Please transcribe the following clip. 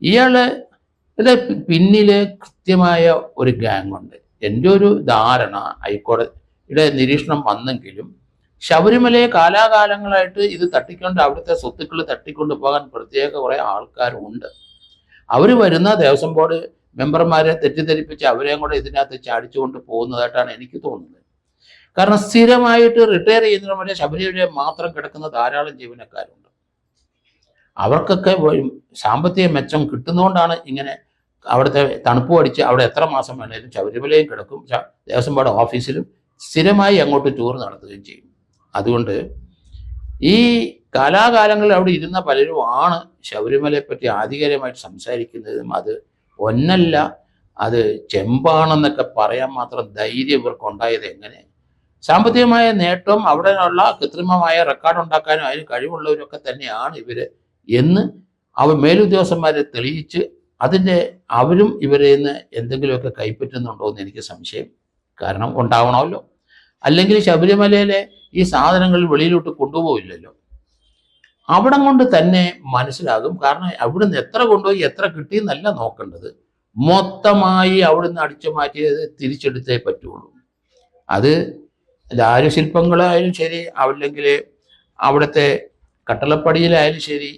ഇയാള് ഇത് പിന്നില് കൃത്യമായ ഒരു ഗ്യാങ് ഉണ്ട്. എൻ്റെ ഒരു ധാരണ, ഹൈക്കോടതിയുടെ നിരീക്ഷണം വന്നെങ്കിലും ശബരിമലയെ കാലാകാലങ്ങളായിട്ട് ഇത് തട്ടിക്കൊണ്ട് അവിടുത്തെ സ്വത്തുക്കൾ തട്ടിക്കൊണ്ട് പോകാൻ പ്രത്യേക കുറെ ആൾക്കാരുണ്ട്. അവർ വരുന്ന ദേവസ്വം ബോർഡ് മെമ്പർമാരെ തെറ്റിദ്ധരിപ്പിച്ച് അവരെയും കൂടെ ഇതിനകത്ത് ചാടിച്ചുകൊണ്ട് പോകുന്നതായിട്ടാണ് എനിക്ക് തോന്നുന്നത്. കാരണം സ്ഥിരമായിട്ട് റിട്ടയർ ചെയ്യുന്നവരെ ശബരിമല മാത്രം കിടക്കുന്ന ധാരാളം ജീവനക്കാരുണ്ട്. അവർക്കൊക്കെ സാമ്പത്തിക മെച്ചം കിട്ടുന്നതുകൊണ്ടാണ് ഇങ്ങനെ അവിടുത്തെ തണുപ്പ് അടിച്ച് അവിടെ എത്ര മാസം വേണേലും ശബരിമലയും കിടക്കും, ദേവസ്വം ബോർഡ് ഓഫീസിലും സ്ഥിരമായി അങ്ങോട്ട് ടൂർ നടത്തുകയും ചെയ്യും. അതുകൊണ്ട് ഈ കാലാകാലങ്ങളിൽ അവിടെ ഇരുന്ന പലരും ആണ് ശബരിമലയെ പറ്റി ആധികാരികമായിട്ട് സംസാരിക്കുന്നതും അത് ഒന്നല്ല അത് ചെമ്പാണെന്നൊക്കെ പറയാൻ മാത്രം ധൈര്യം ഇവർക്ക് ഉണ്ടായത് എങ്ങനെ? സാമ്പത്തികമായ നേട്ടം, അവിടെയുള്ള കൃത്രിമമായ റെക്കോർഡ് ഉണ്ടാക്കാനും അതിന് കഴിവുള്ളവരൊക്കെ തന്നെയാണ് ഇവര് എന്ന് മേലുദ്യോഗസ്ഥന്മാരെ തെളിയിച്ച് അവരും ഇവരിൽ നിന്ന് എന്തെങ്കിലുമൊക്കെ കൈപ്പറ്റുന്നുണ്ടോ എന്ന് എനിക്ക് സംശയം. കാരണം ഉണ്ടാവണമല്ലോ, അല്ലെങ്കിൽ ശബരിമലയിലെ ഈ സാധനങ്ങൾ വെളിയിലോട്ട് കൊണ്ടുപോകില്ലല്ലോ. അവിടം കൊണ്ട് തന്നെ മനസ്സിലാകും. കാരണം അവിടുന്ന് എത്ര കൊണ്ടുപോയി എത്ര കിട്ടിയെന്നല്ല നോക്കേണ്ടത്, മൊത്തമായി അവിടുന്ന് അടിച്ചു മാറ്റിയത് തിരിച്ചെടുത്തേ പറ്റുള്ളൂ. അത് ദാരുശില്പങ്ങളായാലും ശരി, അല്ലെങ്കിൽ അവിടുത്തെ കട്ടളപ്പടിയിലായാലും ശരി,